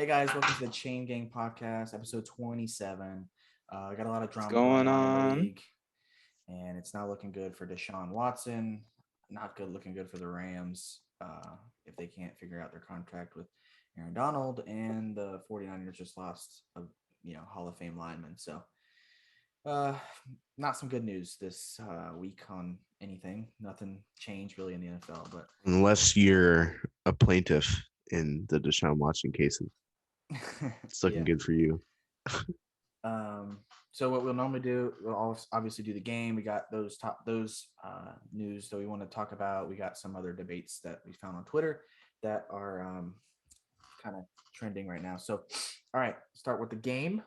Hey guys, welcome to the Chain Gang Podcast, episode 27. I got a lot of What's drama going going on in the on? league, and it's not looking good for Deshaun Watson. Not good, looking good for the Rams if they can't figure out their contract with Aaron Donald, and the 49ers just lost a Hall of Fame lineman. So, uh, not some good news this week on anything. Nothing changed really in the NFL, but Unless you're a plaintiff in the Deshaun Watson cases, it's looking yeah. good for you. So what we'll normally do, we'll obviously do the game. We got those news that we want to talk about. We got some other debates that we found on Twitter that are kind of trending right now. So, all right, start with the game.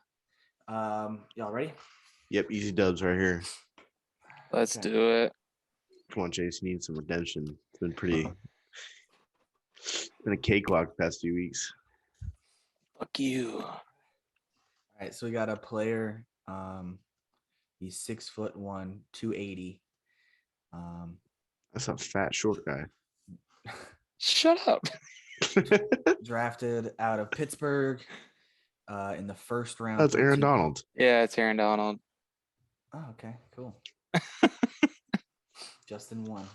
Y'all ready? Yep, easy dubs right here. Let's Okay. do it. Come on, Chase, you need some redemption. It's been been a cakewalk the past few weeks. Fuck you. All right, so we got a player. He's 6'1", 280. That's a fat, short guy. Shut up. Drafted out of Pittsburgh in the first round. That's Aaron 13th. Donald. Yeah, it's Aaron Donald. Oh, okay, cool. Justin won.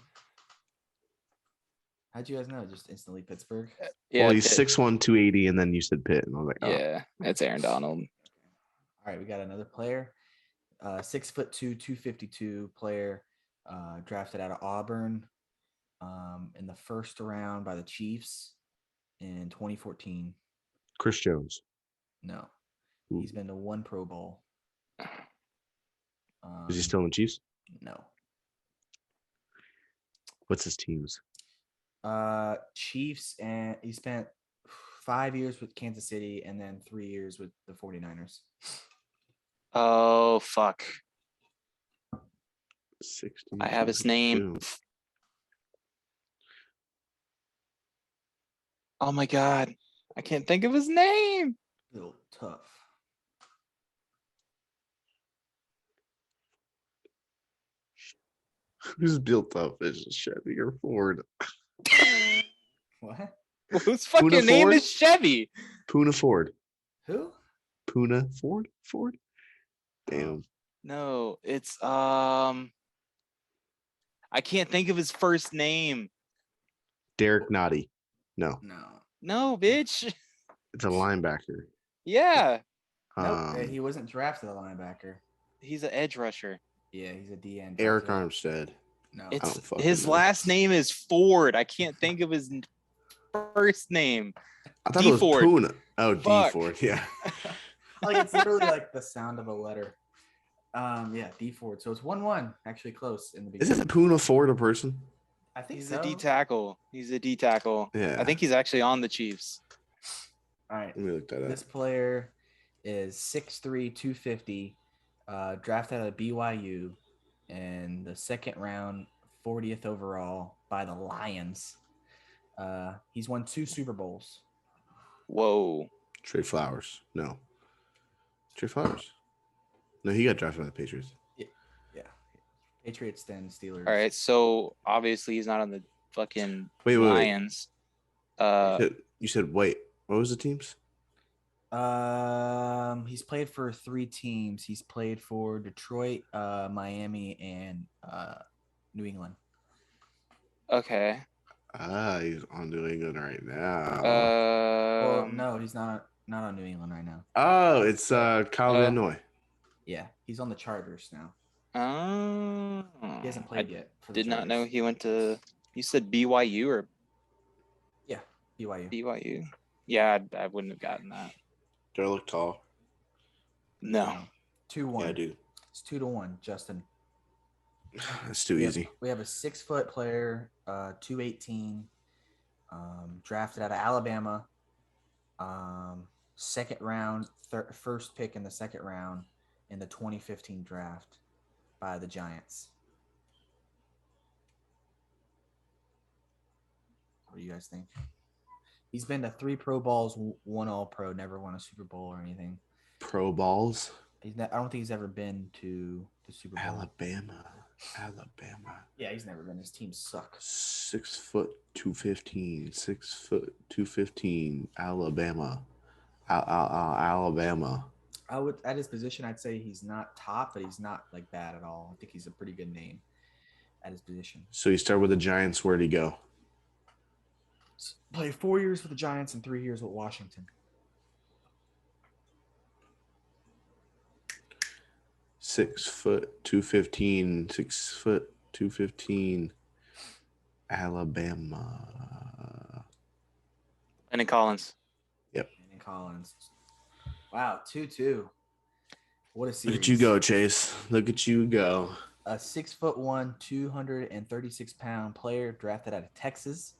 How'd you guys know? Just instantly Pittsburgh? Yeah, Well, he's Pitt. 6'1", 280, and then you said Pitt, and I was like, oh. Yeah, it's Aaron Donald. All right, we got another player. 6'2", 252 player, drafted out of Auburn in the first round by the Chiefs in 2014. Chris Jones. No, Ooh. he's been to one Pro Bowl. Is he still in the Chiefs? No. What's his teams? Chiefs, and he spent 5 years with Kansas City and then 3 years with the 49ers. Oh, fuck. 60. I have his name. Oh my God. I can't think of his name. A little tough. Who's built up as a Chevy or Ford? What? Whose fucking name Ford? is Chevy? Puna Ford. Who? Puna Ford? Ford? Damn. No, it's I can't think of his first name. Derek Nottie. No, No, bitch. it's a linebacker. Yeah, Nope, he wasn't drafted a linebacker. he's an edge rusher. Yeah, he's a DN. Eric drafted. Armstead. No. It's don't fucking his know. last name is Ford. I can't think of his first name. I thought D it was Ford. Puna. Oh, Fuck. D Ford. Yeah. Like it's literally like the sound of a letter. Yeah, D Ford. So it's 1-1. Actually close in the beginning. Isn't Puna Ford a person? I think He's so. a D tackle. He's a D tackle. Yeah. I think he's actually on the Chiefs. All right. Let me look that up. This player is 6'3", 250, drafted out of BYU in the second round, 40th overall by the Lions. He's won 2 Super Bowls. Whoa. Trey Flowers. No. Trey Flowers. No, he got drafted by the Patriots. Yeah. Patriots, then Steelers. All right. So obviously he's not on the fucking Wait. Lions. You said wait. What was the teams? He's played for 3 teams. He's played for Detroit, Miami, and New England. Okay. He's on New England right now. Well, no, he's not on New England right now. Oh, it's Kyle Van Noy. Yeah, he's on the Chargers now. Oh. He hasn't played yet. For the Did not know Chargers. he went to. You said BYU or Yeah, BYU. BYU? Yeah, I wouldn't have gotten that. Do I look tall? No. 2-1. Yeah, I do. It's 2-1, Justin. That's too easy. We have a 6-foot player, 218, drafted out of Alabama. Second round, first pick in the second round in the 2015 draft by the Giants. What do you guys think? He's been to 3 Pro Bowls, 1 All-Pro, never won a Super Bowl or anything. Pro balls? I don't think he's ever been to the Super Bowl. Alabama. Yeah, he's never been. His teams suck. 6'2", 215. 6'2", 215. Alabama. Alabama. I would at his position, I'd say he's not top, but he's not like bad at all. I think he's a pretty good name at his position. So you start with the Giants. Where'd he go? Played 4 years with the Giants and 3 years with Washington. 6'2", 215. 6'2", 215. Alabama. Lenny Collins. And Collins. Wow, 2-2. What a series. Look at you go, Chase. Look at you go. A 6'1", 236-pound player drafted out of Texas.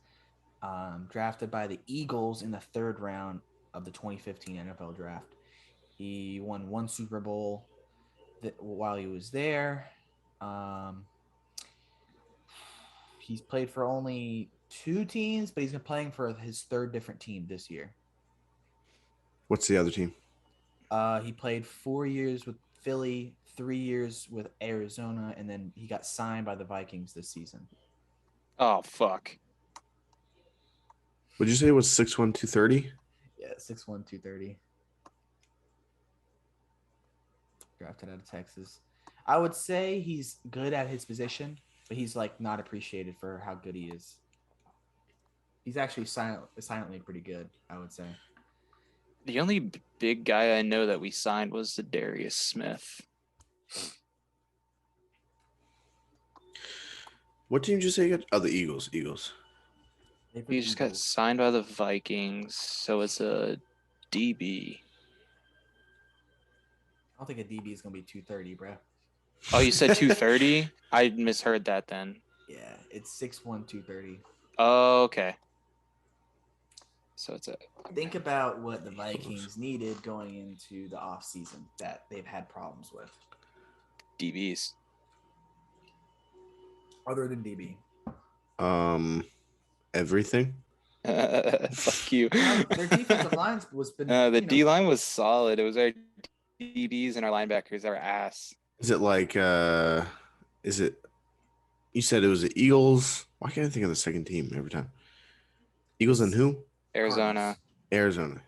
Drafted by the Eagles in the 3rd round of the 2015 NFL draft. He won 1 Super Bowl while he was there. He's played for only 2 teams, but he's been playing for his 3rd different team this year. What's the other team? He played 4 years with Philly, 3 years with Arizona, and then he got signed by the Vikings this season. Oh, fuck. Would you say it was 6'1", 230? Yeah, 6'1", 230. Drafted out of Texas. I would say he's good at his position, but he's like not appreciated for how good he is. He's actually silently pretty good, I would say. The only big guy I know that we signed was Darius Smith. What team did you say you got? Oh, the Eagles. Eagles. He just got signed by the Vikings, so it's a DB. I don't think a DB is gonna be 230, bro. Oh, you said 230? I misheard that then. Yeah, it's 6'1", 230. Oh, okay. So it's a. Think about what the Vikings needed going into the offseason that they've had problems with. DBs. Other than DB. Everything. Fuck you. Their defensive line was been. The D line was solid. It was our DBs and our linebackers that were ass. Is it like is it you said it was the Eagles? Why can't I think of the second team every time? Eagles and who? Arizona. Arizona.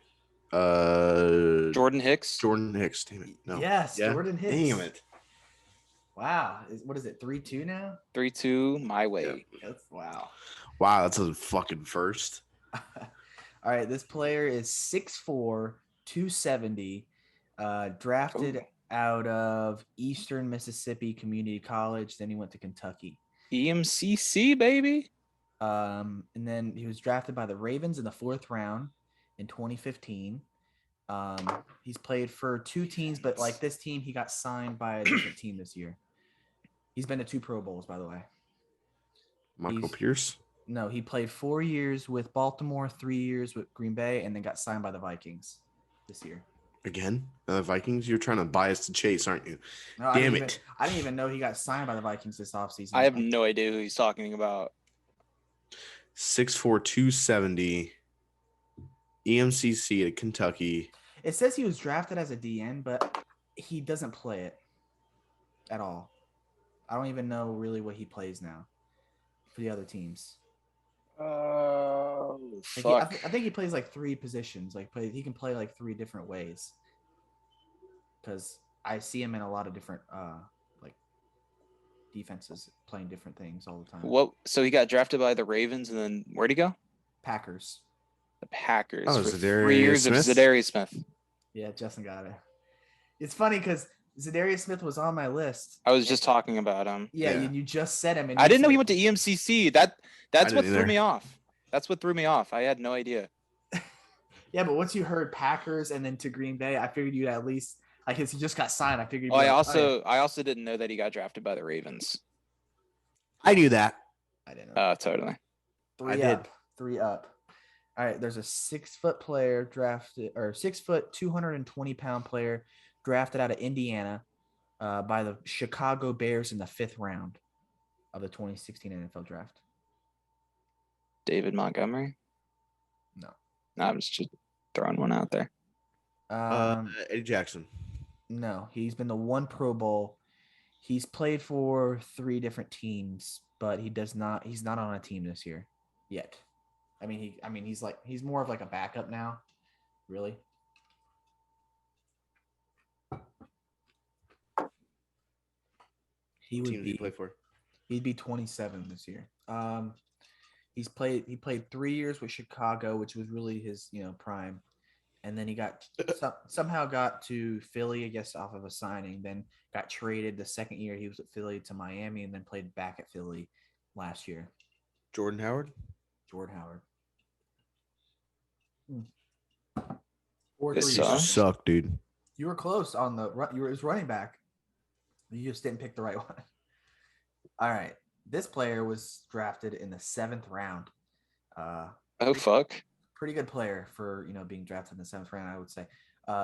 Jordan Hicks. Jordan Hicks. Damn it. No. Yes, Yeah? Jordan Hicks. Damn it. Wow. What is it, 3-2 now? 3-2, my way. Wow. Wow, that's a fucking first. All right, this player is 6'4", 270, drafted out of Eastern Mississippi Community College. Then he went to Kentucky. EMCC, baby. And then he was drafted by the Ravens in the 4th round in 2015. He's played for 2 teams, but like this team, he got signed by a different team this year. He's been to 2 Pro Bowls, by the way. Michael Pierce? No, he played 4 years with Baltimore, 3 years with Green Bay, and then got signed by the Vikings this year. Again? The Vikings? You're trying to bias the Chase, aren't you? No, Damn it. I didn't even know he got signed by the Vikings this offseason. I have no idea who he's talking about. 6'4", 270. EMCC at Kentucky. It says he was drafted as a DN, but he doesn't play it at all. I don't even know really what he plays now for the other teams. Oh, Like I think he plays like 3 positions. Like he can play like 3 different ways. Because I see him in a lot of different like defenses playing different things all the time. What? So he got drafted by the Ravens, and then where'd he go? Packers. The Packers. Oh, for Zadarius 3 years Smith? of Zadarius Smith. Yeah, Justin got it. It's funny because Zadarius Smith was on my list. I was just talking about him. Yeah, Yeah. you just said him. And I you didn't know said- he went to EMCC. That's what didn't threw either. me off. That's what threw me off. I had no idea. Yeah, but once you heard Packers and then to Green Bay, I figured you'd at least like he just got signed. I figured. Oh, I also didn't know that he got drafted by the Ravens. I knew that. I didn't know. Totally. 3 I did. up. 3 up. All right, there's a 6-foot player drafted, or 6 foot, 220-pound player drafted out of Indiana by the Chicago Bears in the 5th round of the 2016 NFL draft. David Montgomery. No. No, I'm just throwing one out there. Eddie Jackson. No, he's been to 1 Pro Bowl. He's played for 3 different teams, but he's not on a team this year yet. He's more of like a backup now, really. He What would team does he be play for? he'd be 27 this year. He played 3 years with Chicago, which was really his prime, and then he somehow got to Philly, I guess, off of a signing. Then got traded the second year he was at Philly to Miami, and then played back at Philly last year. Jordan Howard. Jordan Howard. This You sucks. suck, dude. You were close on the you were his running back. You just didn't pick the right one. All right. This player was drafted in the 7th round. Oh fuck. Pretty good player for being drafted in the 7th round, I would say.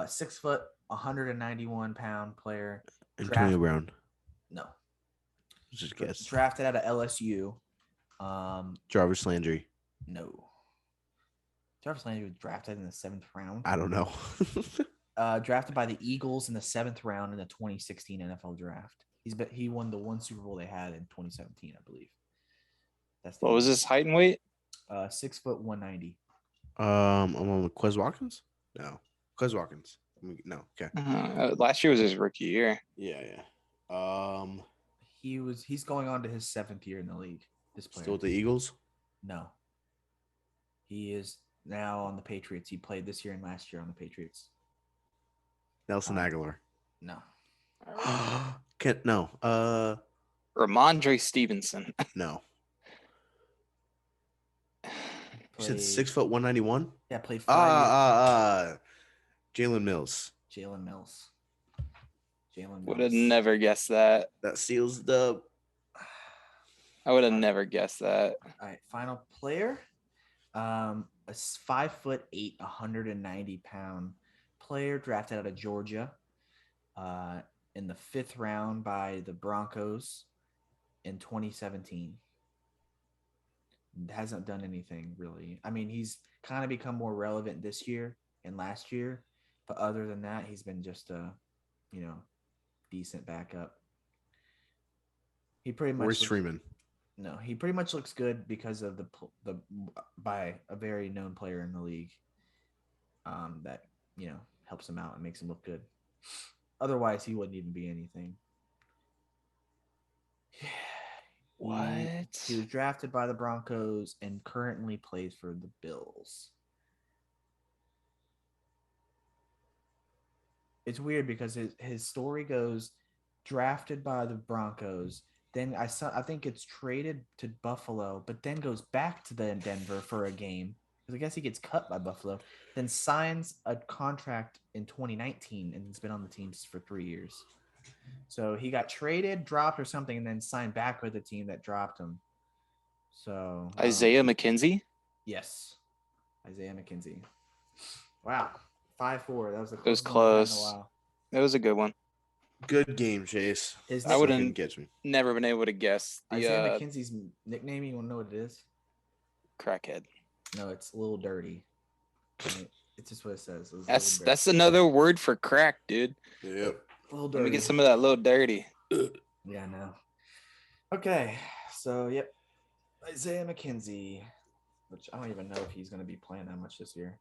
6 foot, 191-pound player. Antonio Brown. No. Just guess. Drafted out of LSU. Jarvis Landry. No. Jarvis Landry was drafted in the 7th round. I don't know. Drafted by the Eagles in the 7th round in the 2016 NFL draft. He won the one Super Bowl they had in 2017, I believe. What was his height and weight? 6 foot 190. I'm on with Quez Watkins. No, Quez Watkins. No, okay. Last year was his rookie year. Yeah. He's going on to his 7th year in the league. This player. Still with the Eagles? No. He is now on the Patriots. He played this year and last year on the Patriots. Nelson Aguilar. No. No. Ramondre Stevenson. No. You said 6 foot 191? Yeah, played 5 years. Jalen Mills. Jalen Mills. Would have never guessed that. That seals the. I would have never guessed that. All right, final player. A 5'8", 190-pound player drafted out of Georgia in the 5th round by the Broncos in 2017. Hasn't done anything really. I mean, he's kind of become more relevant this year and last year, but other than that, he's been just a, decent backup. He pretty much. Royce Freeman. No, he pretty much looks good because of the by a very known player in the league. That helps him out and makes him look good. Otherwise, he wouldn't even be anything. What? He was drafted by the Broncos and currently plays for the Bills. It's weird because his story goes drafted by the Broncos. Then I think it's traded to Buffalo, but then goes back to Denver for a game. Because I guess he gets cut by Buffalo. Then signs a contract in 2019 and has been on the teams for 3 years. So he got traded, dropped or something, and then signed back with the team that dropped him. So Isaiah McKenzie? Yes. Isaiah McKenzie. Wow. 5-4. That was It was close. It was a good one. Good game, Chase. I wouldn't catch me. Never been able to guess the Isaiah McKenzie's nickname. You want to know what it is? Crackhead. No, it's a little dirty. It's just what it says. That's another word for crack, dude. Yep. A little Let dirty. me get some of that little dirty. Yeah, no. Okay, so yep, Isaiah McKenzie, which I don't even know if he's going to be playing that much this year.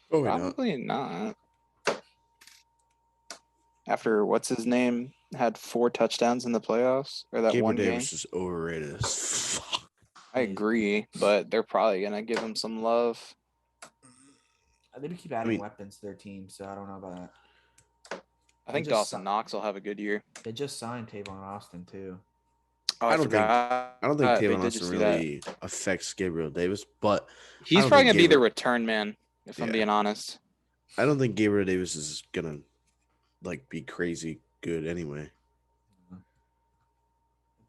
Probably not. After what's his name had 4 touchdowns in the playoffs or that Gabriel one game. Davis is overrated as fuck. I agree, but they're probably gonna give him some love. They keep adding weapons to their team, so I don't know about that. I think Dawson Knox will have a good year. They just signed Tavon Austin too. Oh, I don't think Tavon Austin Austin really affects Gabriel Davis, but he's probably gonna be the return man, if I'm being honest. I don't think Gabriel Davis is gonna be crazy good anyway.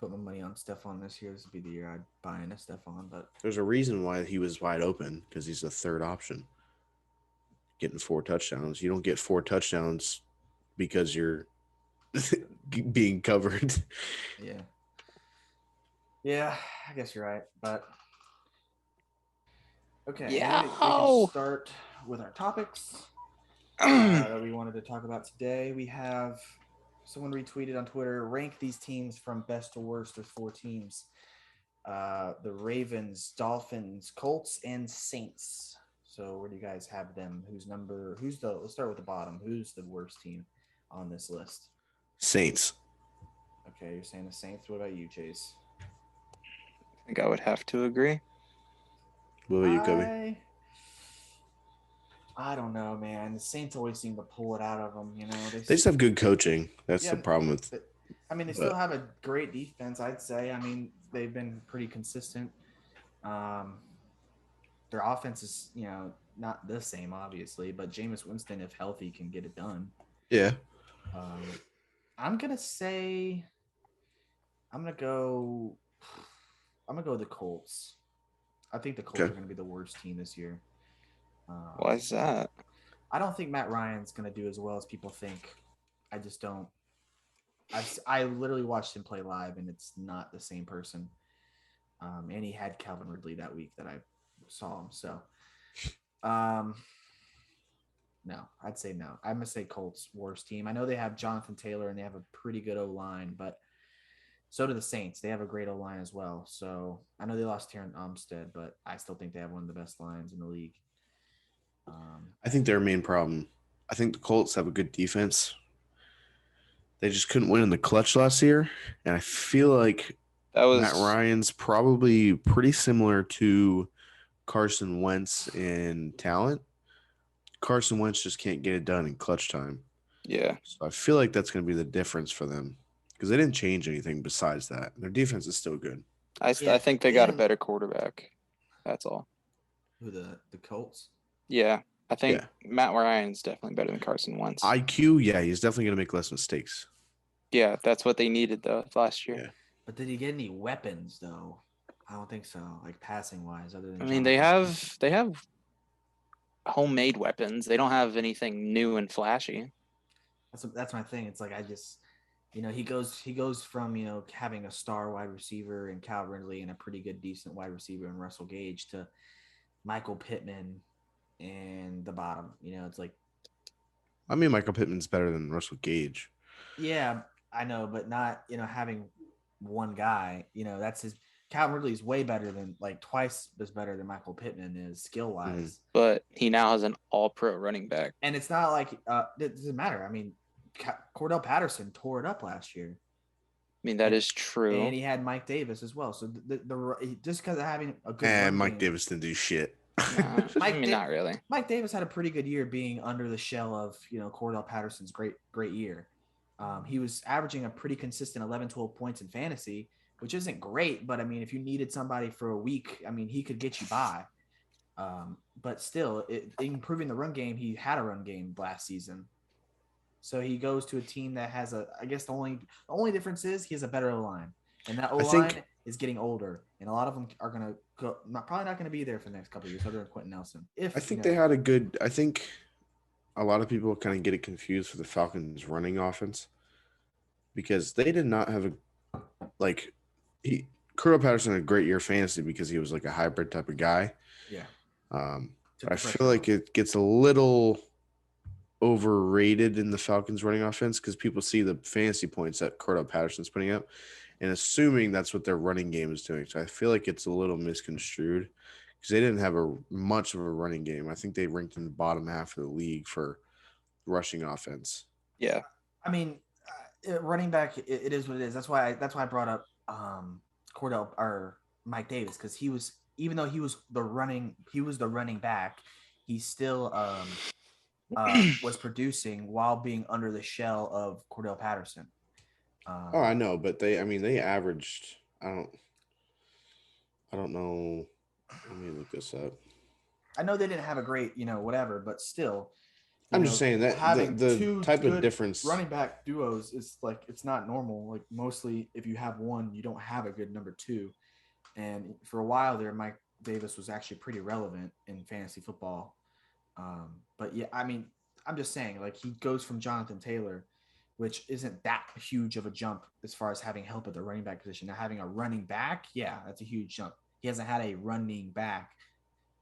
Put my money on Stephon this year. This would be the year I'd buy into Stephon, but there's a reason why he was wide open because he's the third option. Getting 4 touchdowns. You don't get 4 touchdowns because you're being covered. Yeah. Yeah, I guess you're right. But okay. Yeah. We can start with our topics that we wanted to talk about today. We have someone retweeted on Twitter, rank these teams from best to worst. There's 4 teams. The Ravens, Dolphins, Colts, and Saints. So where do you guys have them? Let's start with the bottom. Who's the worst team on this list? Saints. Okay, you're saying the Saints. What about you, Chase? I think I would have to agree. What about you, Kobe? I don't know, man. The Saints always seem to pull it out of them. They just have good coaching. That's Yeah, the problem with. I mean, they still have a great defense, I'd say. I mean, they've been pretty consistent. Their offense is, not the same, obviously, but Jameis Winston, if healthy, can get it done. Yeah. I'm gonna go with the Colts. I think the Colts are gonna be the worst team this year. Why is that? I don't think Matt Ryan's gonna do as well as people think. I just don't. I literally watched him play live, and it's not the same person. And he had Calvin Ridley that week that I saw him. So, no, I'd say no. I'm gonna say Colts worst team. I know they have Jonathan Taylor and they have a pretty good O line, but so do the Saints. They have a great O line as well. So I know they lost Terran Armstead, but I still think they have one of the best lines in the league. I think their main problem. I think the Colts have a good defense. They just couldn't win in the clutch last year, and I feel like Matt Ryan's probably pretty similar to Carson Wentz in talent. Carson Wentz just can't get it done in clutch time. Yeah. So I feel like that's going to be the difference for them because they didn't change anything besides that. Their defense is still good. I think they got a better quarterback. That's all. Who, the Colts? Yeah. I think Matt Ryan's definitely better than Carson Wentz. IQ, yeah, he's definitely going to make less mistakes. Yeah, that's what they needed, though, last year. Yeah. But did he get any weapons, though? I don't think so, like passing-wise, other than they have homemade weapons. They don't have anything new and flashy. That's my thing. It's like he goes from having a star wide receiver in Cal Ridley and a pretty good decent wide receiver in Russell Gage to Michael Pittman and the bottom. It's like, I mean, Michael Pittman's better than Russell Gage. Yeah, I know, but not having one guy. That's his. Cal Ridley is way better than, like, twice as better than Michael Pittman is skill wise. Mm-hmm. But he now has an all-pro running back, and it's not like it doesn't matter. I mean, Cordell Patterson tore it up last year. I mean, that is true. And he had Mike Davis as well. So the just because of having a good and Mike Davis didn't do shit. Not really. Mike Davis had a pretty good year being under the shell of Cordell Patterson's great year. He was averaging a pretty consistent 11, 12 points in fantasy, which isn't great, but I mean, if you needed somebody for a week, I mean, he could get you by. But still, improving the run game, he had a run game last season. So he goes to a team that has I guess the only difference is he has a better O-line. And that O-line is getting older. And a lot of them are going to go, probably not going to be there for the next couple of years, other than Quentin Nelson. I think they had I think a lot of people kind of get it confused for the Falcons running offense because they did not have Cordell Patterson had a great year fantasy because he was like a hybrid type of guy. Yeah. But I feel like it gets a little overrated in the Falcons running offense because people see the fantasy points that Cordell Patterson's putting up and assuming that's what their running game is doing. So I feel like it's a little misconstrued because they didn't have much of a running game. I think they ranked in the bottom half of the league for rushing offense. Yeah. I mean, running back, it is what it is. That's why I brought up Cordell or Mike Davis because even though he was the running back, he still was producing while being under the shell of Cordell Patterson. I know, but they averaged. I don't know. Let me look this up. I know they didn't have a great, whatever, but still. I'm just saying that having the type of difference running back duos is like it's not normal. Like mostly, if you have one, you don't have a good number two. And for a while there, Mike Davis was actually pretty relevant in fantasy football. But yeah, I mean, I'm just saying, like he goes from Jonathan Taylor, which isn't that huge of a jump as far as having help at the running back position. Now having a running back, yeah, that's a huge jump. He hasn't had a running back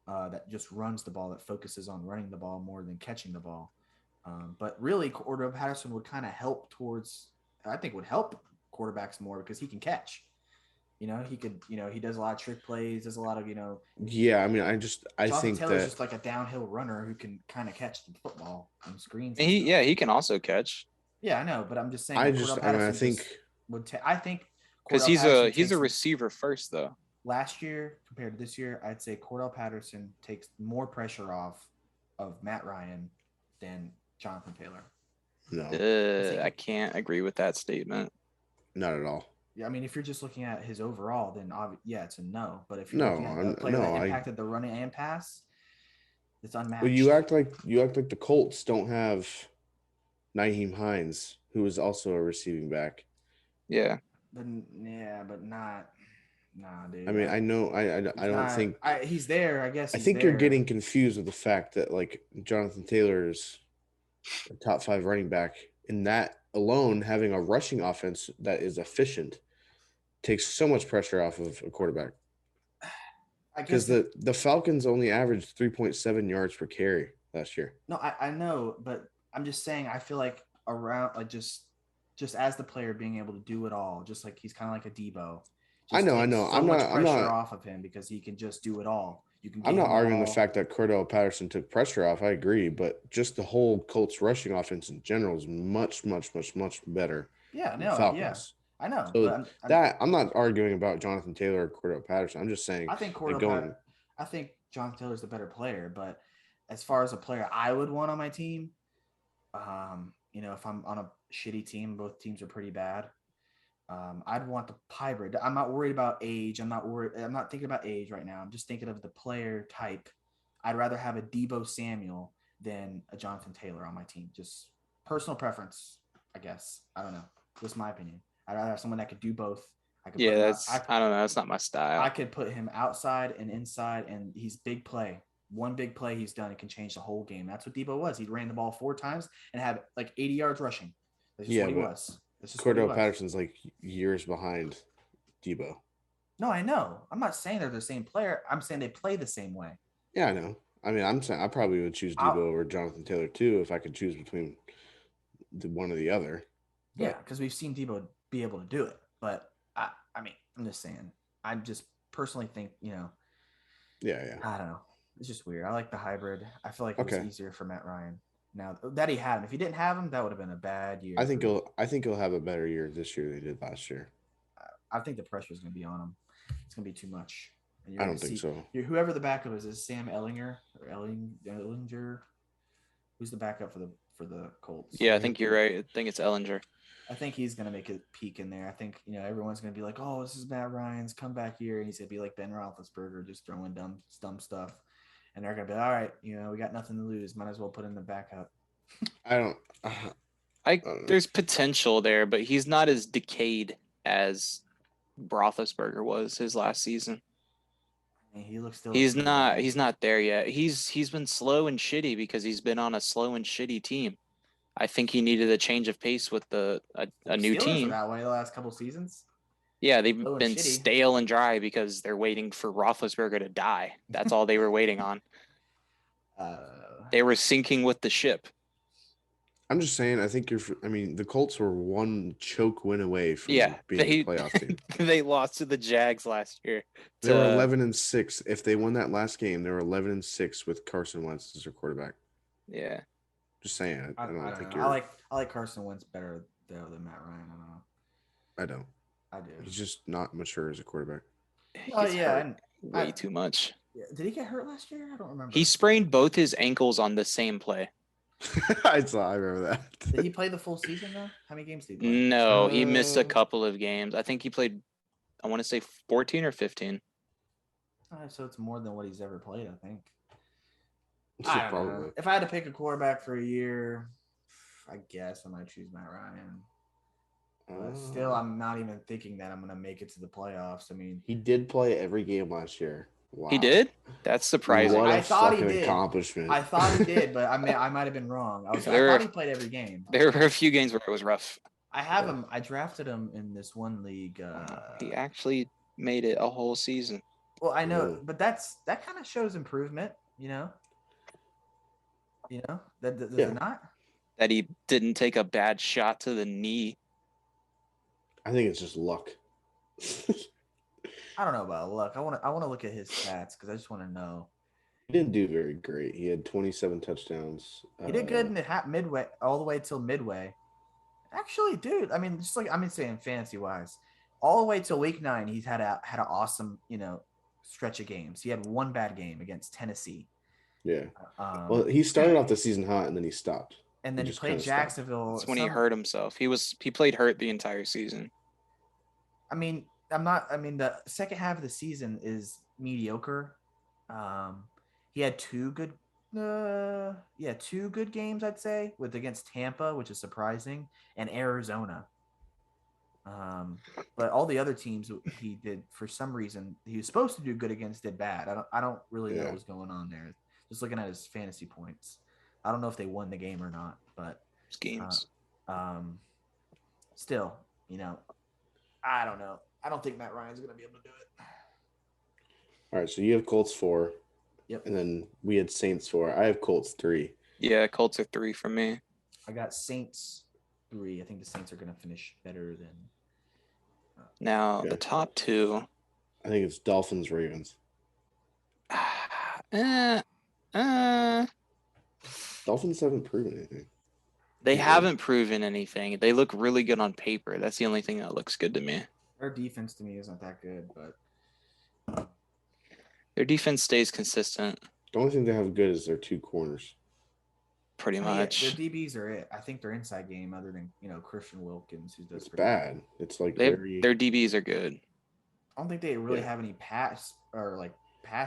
that just runs the ball, that focuses on running the ball more than catching the ball. But really, Cordell Patterson would kind of help would help quarterbacks more because he can catch. He could, he does a lot of trick plays, does a lot of, Yeah, I mean, I think Taylor's just like a downhill runner who can kind of catch the football on screens. He can also catch. Yeah, I know, but I'm just saying. I think I think because Cordell he's Patterson a receiver first though. last year compared to this year. I'd say Cordell Patterson takes more pressure off of Matt Ryan than Jonathan Taylor. No, I can't agree with that statement. not at all. Yeah, I mean, if you're just looking at his overall, then yeah, it's a no. But if you're looking at a player that impacted the running and pass, it's unmatched. Well, you act like the Colts don't have Nyheim Hines, who is also a receiving back. Yeah. But not. Nah, dude. I mean, I know. I don't think he's there. I guess. I think you're getting confused with the fact that like Jonathan Taylor's a top 5 running back, and that alone, having a rushing offense that is efficient, takes so much pressure off of a quarterback. Because the Falcons only averaged 3.7 yards per carry last year. No, I know, but I'm just saying I feel like around like just as the player being able to do it all, just like he's kind of like a Debo. I know. So I'm much pressure off of him because he can just do it all. I'm not arguing the fact that Cordell Patterson took pressure off. I agree, but just the whole Colts rushing offense in general is much, much, much, much better. Yeah, no, Falcons. Yeah, I know. So but I'm not arguing about Jonathan Taylor or Cordell Patterson. I'm just saying I think I think Jonathan Taylor's the better player, but as far as a player I would want on my team, if I'm on a shitty team, both teams are pretty bad. I'd want the hybrid. I'm not worried about age. I'm not thinking about age right now. I'm just thinking of the player type. I'd rather have a Debo Samuel than a Jonathan Taylor on my team. Just personal preference, I guess. I don't know. Just my opinion. I'd rather have someone that could do both. I don't know. That's not my style. I could put him outside and inside, and he's big play. One big play he's done, it can change the whole game. That's what Debo was. He ran the ball 4 times and had like 80 yards rushing. That's just what he was. Cordell Patterson's like years behind Debo. No, I know. I'm not saying they're the same player. I'm saying they play the same way. Yeah, I know. I mean, I'm saying I probably would choose Debo over Jonathan Taylor too if I could choose between the one or the other. But, yeah, because we've seen Debo be able to do it. But I mean, I'm just saying. I just personally think, Yeah. I don't know. It's just weird. I like the hybrid. I feel like it was easier for Matt Ryan. Now that he had him, if he didn't have him, that would have been a bad year. I think he'll have a better year this year than he did last year. I think the pressure is going to be on him. It's going to be too much. I don't think so. Whoever the backup is Sam Ellinger or Ellinger? Who's the backup for the Colts? Yeah, I think you're right. I think it's Ellinger. I think he's going to make a peak in there. I think, everyone's going to be like, oh, this is Matt Ryan's comeback year. And he's going to be like Ben Roethlisberger, just throwing dumb stuff. And they're going to be, all right, we got nothing to lose. Might as well put in the backup. There's potential there, but he's not as decayed as Roethlisberger was his last season. I mean, he looks still. He's not there yet. He's been slow and shitty because he's been on a slow and shitty team. I think he needed a change of pace with a new team. That way the last couple seasons. Yeah, they've been stale and dry because they're waiting for Roethlisberger to die. That's all they were waiting on. They were sinking with the ship. I'm just saying, I think the Colts were one choke win away from being a playoff team. They lost to the Jags last year. They were 11-6. If they won that last game, they were 11-6 with Carson Wentz as their quarterback. Yeah. Just saying. I don't think I like Carson Wentz better though than Matt Ryan. I don't know. I don't. I do. He's just not mature as a quarterback. Way too much. Yeah. Did he get hurt last year? I don't remember. He sprained both his ankles on the same play. I remember that. Did he play the full season though? How many games did he play? No, he missed a couple of games. I think he played, I want to say 14 or 15. So it's more than what he's ever played, I think. I don't know. If I had to pick a quarterback for a year, I guess I might choose Matt Ryan. But still, I'm not even thinking that I'm going to make it to the playoffs. I mean, he did play every game last year. Wow. He did? That's surprising. What a fucking accomplishment. I thought he did, but I might have been wrong. I thought he played every game. There were a few games where it was rough. I have him. I drafted him in this one league. He actually made it a whole season. Well, I know, but that kind of shows improvement, Does it not? That he didn't take a bad shot to the knee. I think it's just luck. I don't know about luck. I want to look at his stats because I just want to know. He didn't do very great. He had 27 touchdowns. He did good in the midway, all the way till midway. Actually, dude, I mean, just like I'm saying, fantasy wise, all the way till week 9, he's had an awesome, stretch of games. He had one bad game against Tennessee. Yeah. Well, he started off the season hot and then he stopped. And then he played Jacksonville. That's when he hurt himself. He played hurt the entire season. I mean, the second half of the season is mediocre. He had two good games, I'd say, against Tampa, which is surprising, and Arizona. But all the other teams he did, for some reason, he was supposed to do good against, did bad. I don't really know what's going on there. Just looking at his fantasy points, I don't know if they won the game or not, but games. Still, I don't know. I don't think Matt Ryan's going to be able to do it. All right, so you have Colts 4. Yep. And then we had Saints 4. I have Colts 3. Yeah, Colts are 3 for me. I got Saints 3. I think the Saints are going to finish better than. Now, the top 2. I think it's Dolphins, Ravens. Dolphins haven't proven anything. They haven't proven anything. They look really good on paper. That's the only thing that looks good to me. Their defense to me isn't that good, but their defense stays consistent. The only thing they have good is their 2 corners. Pretty much. Their DBs are it. I think their inside game, other than Christian Wilkins, who does bad. Good. It's like their DBs are good. I don't think they really have any pass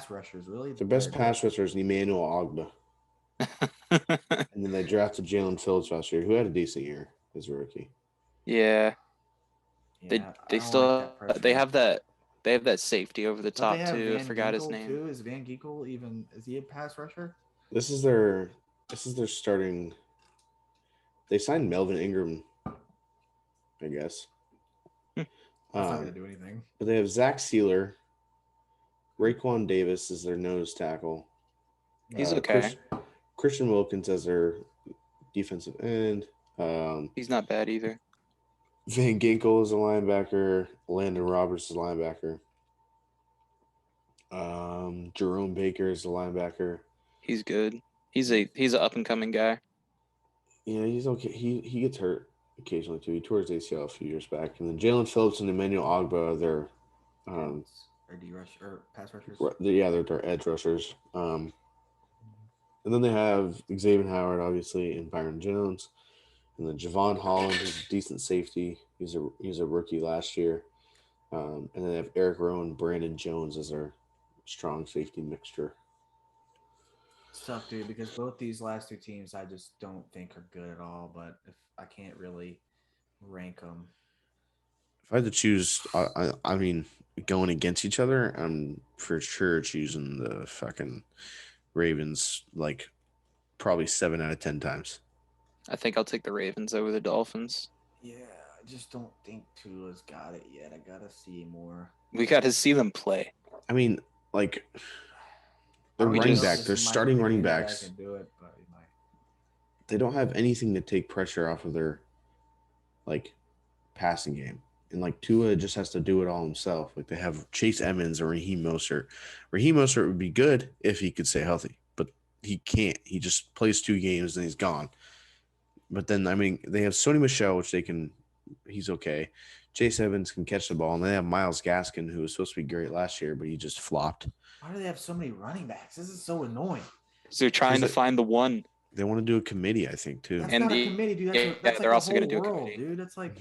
rushers, really. The best pass rusher is Emmanuel Ogba. And then they drafted Jalen Phillips last year, who had a decent year as a rookie. Yeah. They still they have that safety over the top too. I forgot his name. Too. Is Van Ginkel is he a pass rusher? This is their starting. They signed Melvin Ingram, I guess. That's not gonna do anything. But they have Zach Sealer. Raekwon Davis is their nose tackle. He's okay. Christian Wilkins as their defensive end. He's not bad either. Van Ginkel is a linebacker. Landon Roberts is a linebacker. Jerome Baker is a linebacker. He's good. He's an up and coming guy. Yeah, he's okay. He gets hurt occasionally too. He tore his ACL a few years back. And then Jalen Phillips and Emmanuel Ogba are their pass rushers. They're their edge rushers. And then they have Xavier Howard, obviously, and Byron Jones. And then Javon Holland is a decent safety. He's a rookie last year. And then they have Eric Rowe and Brandon Jones as their strong safety mixture. It's tough, dude, because both these last 2 teams I just don't think are good at all. But if I can't really rank them. If I had to choose, I mean, going against each other, I'm for sure choosing the fucking Ravens, like probably 7 out of 10 times. I think I'll take the Ravens over the Dolphins. Yeah, I just don't think Tua's got it yet. I gotta see more. We gotta see them play. I mean, like their running back, their starting running backs. Can do it, but they don't have anything to take pressure off of their passing game. And Tua just has to do it all himself. They have Chase Edmonds or Raheem Mostert. Raheem Mostert would be good if he could stay healthy, but he can't. He just plays 2 games and he's gone. But then, I mean, they have Sony Michel, which he's okay. Chase Edmonds can catch the ball. And they have Myles Gaskin, who was supposed to be great last year, but he just flopped. Why do they have so many running backs? This is so annoying. So they're trying to find the one. They want to do a committee, I think, too. That's not a committee, dude. That's they're also going to do a committee. Dude, that's 5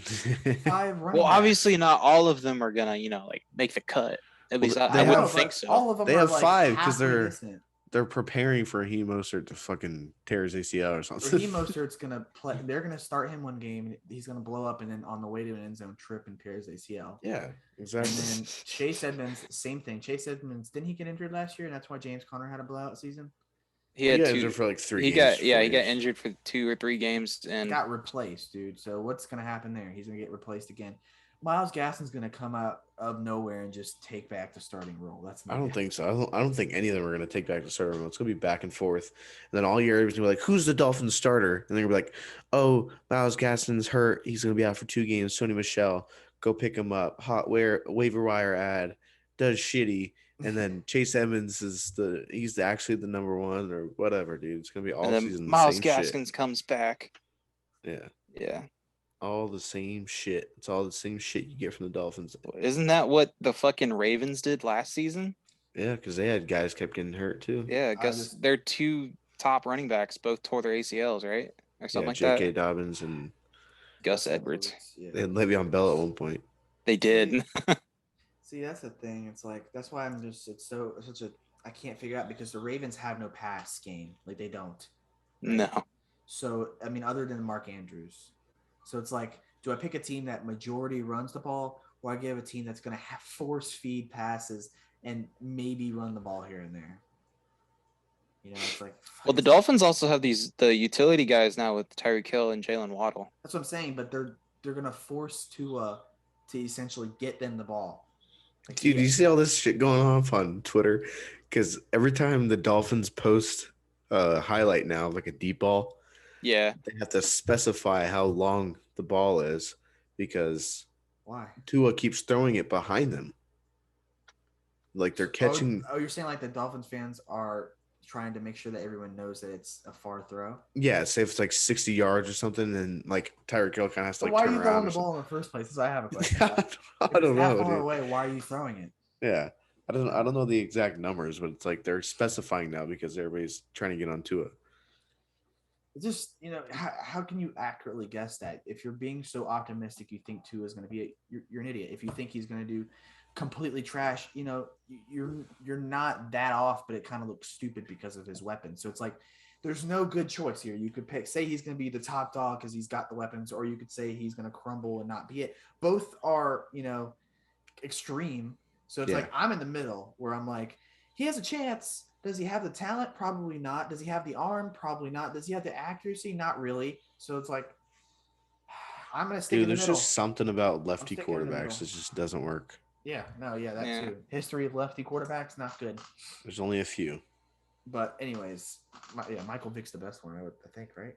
running backs. Obviously not all of them are going to, make the cut. At least I wouldn't think so. All of them they have 5 because decent. They're preparing for Raheem Mostert to fucking tear his ACL or something. Raheem Mostert's going to play. They're going to start him one game. He's going to blow up and then on the way to an end zone trip and tear his ACL. Yeah, exactly. And then Chase Edmonds, same thing. Chase Edmonds, didn't he get injured last year? And that's why James Conner had a blowout season? He had 2 injured for 3 he games. He got injured for 2 or 3 games and got replaced, dude. So what's going to happen there? He's going to get replaced again. Myles Gaskin's going to come out of nowhere and just take back the starting role. I don't think so. I don't think any of them are going to take back the starting role. It's going to be back and forth. And then all year, everybody's going to be like, who's the Dolphins starter? And they're going to be like, oh, Myles Gaskin's hurt. He's going to be out for 2 games. Sony Michel, go pick him up. Waiver wire ad, does shitty. And then Chase Edmonds he's actually the number 1 or whatever, dude. It's going to be all season. Myles Gaskins comes back. Yeah. Yeah. All the same shit. It's all the same shit you get from the Dolphins. Isn't that what the fucking Ravens did last season? Yeah, because they had guys kept getting hurt too. Yeah, I guess their 2 top running backs both tore their ACLs, right? Or something like J.K. that. Dobbins and Gus Edwards. Yeah. they had Le'Veon Bell at one point. They did. See, that's the thing. It's like that's why I'm just I can't figure out because the Ravens have no pass game. Like they don't. Right? No. So I mean, other than Mark Andrews. So it's like, do I pick a team that majority runs the ball, or I give a team that's going to have force feed passes and maybe run the ball here and there? You know, it's like. Well, the Dolphins also have the utility guys now with Tyreek Hill and Jalen Waddle. That's what I'm saying, but they're going to force to essentially get them the ball. Like, dude, you see all this shit going on Twitter? Because every time the Dolphins post a highlight now, like a deep ball, yeah, they have to specify how long the ball is because why? Tua keeps throwing it behind them. Like they're catching. Oh, you're saying like the Dolphins fans are trying to make sure that everyone knows that it's a far throw? Yeah, say if it's like 60 yards or something, and like Tyreek Hill kind of has to like why turn are you around. throwing the ball in the first place? Because I have a question. I don't know. That far away, why are you throwing it? Yeah, I don't know the exact numbers, but it's like they're specifying now because everybody's trying to get onto it. Just, you know, how can you accurately guess that? If you're being so optimistic, you think Tua is going to be you're an idiot. If you think he's going to do completely trash, you know, you're not that off, but it kind of looks stupid because of his weapons. So it's like there's no good choice here. You could say he's going to be the top dog because he's got the weapons, or you could say he's going to crumble and not be it. Both are, you know, extreme. So it's like I'm in the middle where I'm like, he has a chance. Does he have the talent? Probably not. Does he have the arm? Probably not. Does he have the accuracy? Not really. So it's like, I'm going to stick in the middle. There's just something about lefty quarterbacks that just doesn't work. Yeah, no, that too. History of lefty quarterbacks, not good. There's only a few. But anyways, Michael Vick's the best one, I think, right?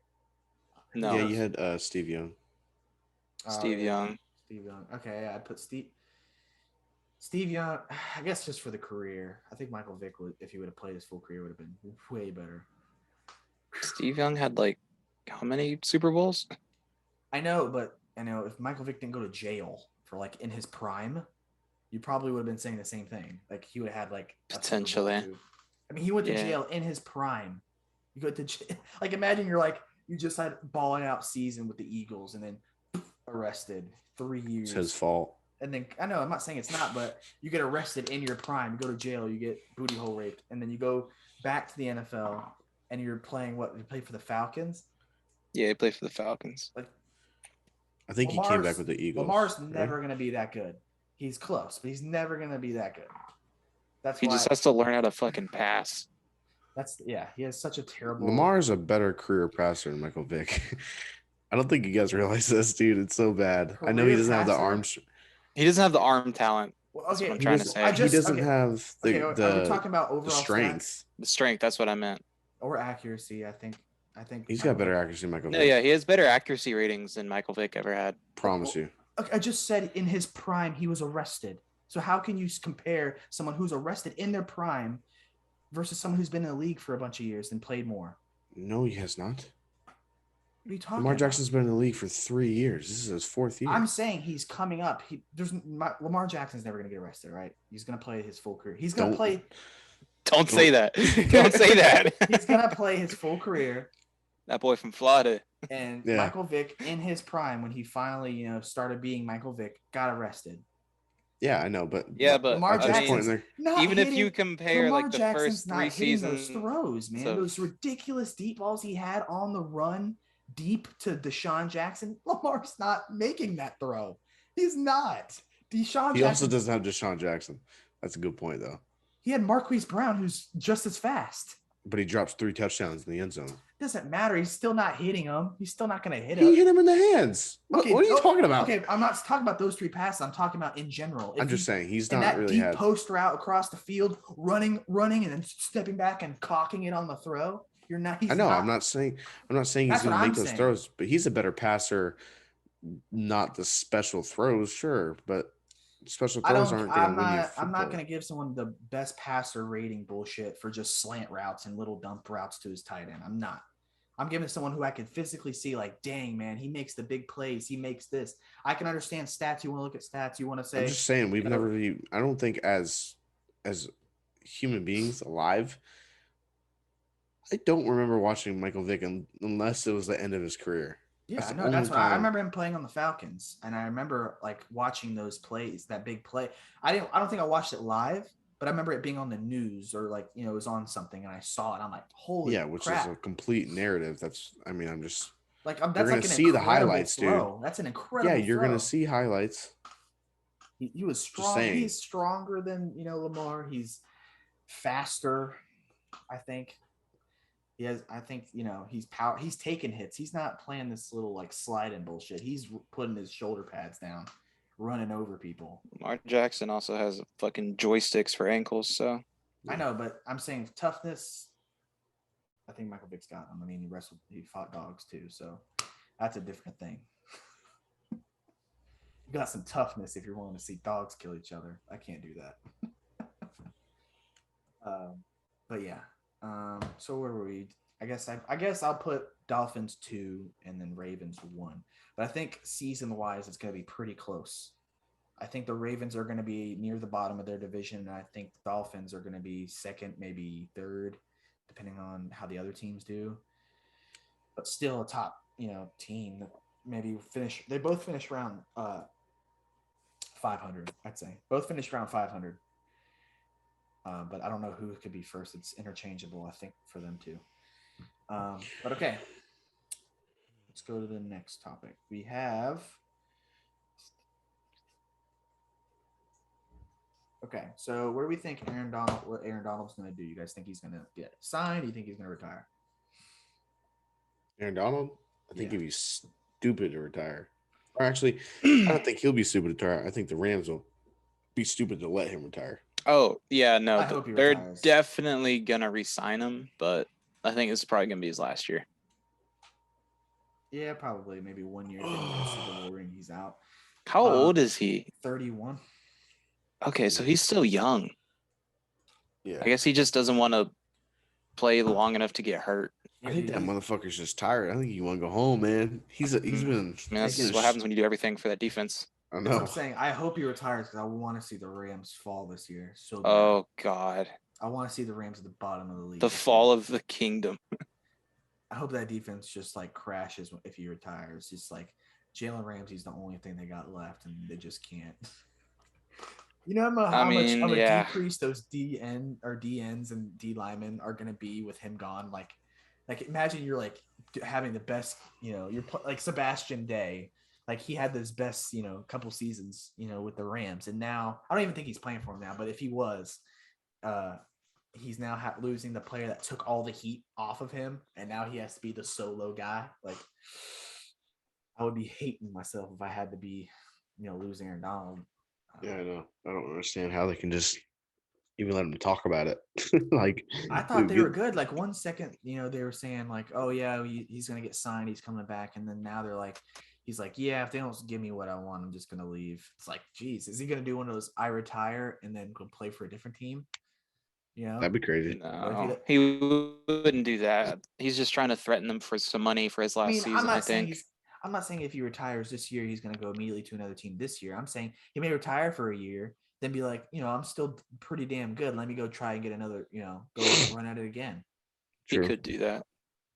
No. Yeah, you had Steve Young. Steve Young. Okay, yeah, I'd put Steve Young, I guess just for the career. I think Michael Vick would, if he would have played his full career, would have been way better. Steve Young had like how many Super Bowls? I know, but if Michael Vick didn't go to jail for like in his prime, you probably would have been saying the same thing. Like he would have had like potentially. I mean, he went to jail in his prime. You go to jail. Like imagine you just had balling out season with the Eagles and then arrested 3 years. It's his fault. And then I know I'm not saying it's not, but you get arrested in your prime, you go to jail, you get booty hole raped, and then you go back to the NFL and you're playing you play for the Falcons? Yeah, he played for the Falcons. Like I think he came back with the Eagles. Lamar's never going to be that good. He's close, but he's never going to be that good. He just has to learn how to fucking pass. He has such a terrible. Lamar's a better career passer than Michael Vick. I don't think you guys realize this, dude. It's so bad. I know he doesn't have the arms. He doesn't have the arm talent. Well, okay, that's what I'm trying to say. He doesn't have the are we talking about overall strength. Stats? The strength, that's what I meant. Or accuracy, I think he's got better accuracy than Michael Vick. No, yeah, he has better accuracy ratings than Michael Vick ever had. Promise you. Okay, I just said in his prime he was arrested. So how can you compare someone who's arrested in their prime versus someone who's been in the league for a bunch of years and played more? No, he has not. What are you talking Lamar about? Jackson's been in the league for 3 years. This is his 4th year. I'm saying he's coming up. Lamar Jackson's never going to get arrested, right? He's going to play his full career. He's going to play. Don't say that. Don't say that. He's going to play his full career. That boy from Florida. And Michael Vick, in his prime, when he finally, started being Michael Vick, got arrested. Yeah, I know, but Lamar Jackson's even if you compare Lamar like the Jackson's first 3 seasons, those throws, man, those ridiculous deep balls he had on the run deep to Deshaun Jackson, Lamar's not making that throw. He's not. He also doesn't have Deshaun Jackson. That's a good point, though. He had Marquise Brown, who's just as fast. But he drops 3 touchdowns in the end zone. Doesn't matter. He's still not hitting him. He's still not going to hit him. He hit him in the hands. Okay, what are you talking about? Okay, I'm not talking about those 3 passes. I'm talking about in general. I'm just saying he's not that really deep post route across the field, running, and then stepping back and cocking it on the throw. You're not. I know. I'm not saying he's going to make those throws, but he's a better passer. Not the special throws, sure, but special throws aren't going to win you. I'm not going to give someone the best passer rating bullshit for just slant routes and little dump routes to his tight end. I'm I'm giving someone who I can physically see, like, dang, man, he makes the big plays. He makes this. I can understand stats. You want to look at stats. You want to say. I'm just saying, we've never. I don't think as human beings alive, I don't remember watching Michael Vick unless it was the end of his career. Yeah, I know. That's what I remember him playing on the Falcons, and I remember like watching those plays, that big play. I don't think I watched it live, but I remember it being on the news or like it was on something, and I saw it. I'm like, holy which crap. is a complete narrative. I'm just like that's you're gonna see the highlights, throw. dude. That's an incredible. Yeah, you're gonna see highlights. He was strong. He's stronger than Lamar. He's faster, I think. I think, he's power. He's taking hits. He's not playing this little like slide-in bullshit. He's putting his shoulder pads down, running over people. Lamar Jackson also has fucking joysticks for ankles, so. I know, but I'm saying toughness. I think Michael Vick's got him. I mean, he fought dogs too, so that's a different thing. You got some toughness if you're willing to see dogs kill each other. I can't do that. But yeah. So where were we? I guess I'll put Dolphins 2 and then Ravens 1. But I think season-wise, it's going to be pretty close. I think the Ravens are going to be near the bottom of their division, and I think the Dolphins are going to be second, maybe third, depending on how the other teams do. But still a top, team that maybe finish. They both finish around 500, I'd say. Both finished around 500. But I don't know who could be first. It's interchangeable, I think, for them too. But okay. Let's go to the next topic. We have. Okay, so where do we think what Aaron Donald's going to do? You guys think he's going to get signed? Do you think he's going to retire? Aaron Donald? I think he'd be stupid to retire. Or actually, I don't think he'll be stupid to retire. I think the Rams will be stupid to let him retire. Oh, yeah, no. I hope he they're retires. definitely going to re-sign him, but I think it's probably going to be his last year. Yeah, probably. Maybe 1 year. Super Bowl ring. He's out. How old is he? 31. Okay, so he's still young. Yeah. I guess he just doesn't want to play long enough to get hurt. I think that motherfucker's just tired. I think you want to go home, man. He's been. I mean, that's what happens when you do everything for that defense. I know. I'm saying I hope he retires because I want to see the Rams fall this year. So bad. Oh God. I want to see the Rams at the bottom of the league. The fall of the kingdom. I hope that defense just like crashes if he retires. Just like Jalen Ramsey's the only thing they got left, and they just can't. You know how much of a decrease those DNs and D linemen are going to be with him gone? Like imagine you're like having the best, you're like Sebastian Day. Like he had those best, couple seasons, with the Rams. And now I don't even think he's playing for him now, but if he was, he's now losing the player that took all the heat off of him. And now he has to be the solo guy. Like I would be hating myself if I had to be, losing Aaron Donald. Yeah, I know. I don't understand how they can just even let him talk about it. Like I thought they were good. Like 1 second, they were saying like, oh yeah, he's gonna get signed, he's coming back, and then now they're like, he's like, yeah, if they don't give me what I want, I'm just gonna leave. It's like, geez, is he gonna do one of those I retire and then go play for a different team? That'd be crazy. No, he wouldn't do that. He's just trying to threaten them for some money for his last season, I think. I'm not saying if he retires this year, he's going to go immediately to another team this year. I'm saying he may retire for a year, then be like, I'm still pretty damn good. Let me go try and get another, go run at it again. True. He could do that.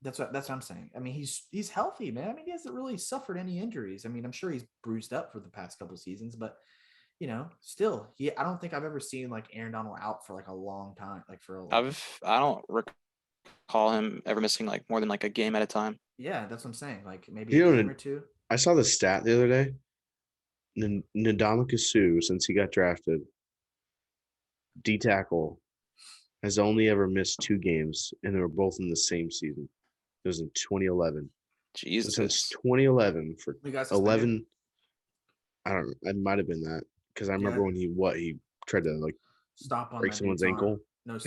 That's what I'm saying. I mean, he's healthy, man. I mean, he hasn't really suffered any injuries. I mean, I'm sure he's bruised up for the past couple of seasons, but still, I don't think I've ever seen like Aaron Donald out for like a long time, like I don't recall him ever missing like more than like a game at a time. Yeah, that's what I'm saying. Like maybe a game or two. I saw the stat the other day. Ndamukong Suh, since he got drafted, D tackle, has only ever missed 2 games, and they were both in the same season. It was in 2011. Jesus. So since 2011 for 11. I don't know. It might have been that because I remember when he tried to like stop on break someone's ankle. No,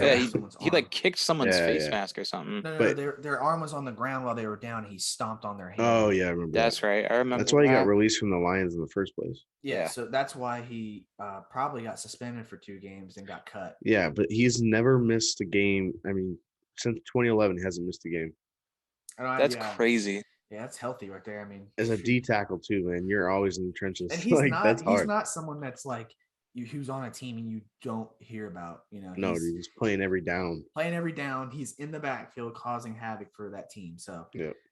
he like kicked someone's face mask or something. No, their arm was on the ground while they were down. He stomped on their hand. Oh yeah, I remember. That's right. I remember. That's why he got released from the Lions in the first place. Yeah, so that's why he probably got suspended for 2 games and got cut. Yeah, but he's never missed a game. I mean, since 2011, he hasn't missed a game. That's crazy. Yeah, that's healthy right there. I mean, as a D tackle too, man, you're always in the trenches. And he's that's hard. He's not someone that's like who's on a team and you don't hear about. No, he's playing every down. He's in the backfield causing havoc for that team. So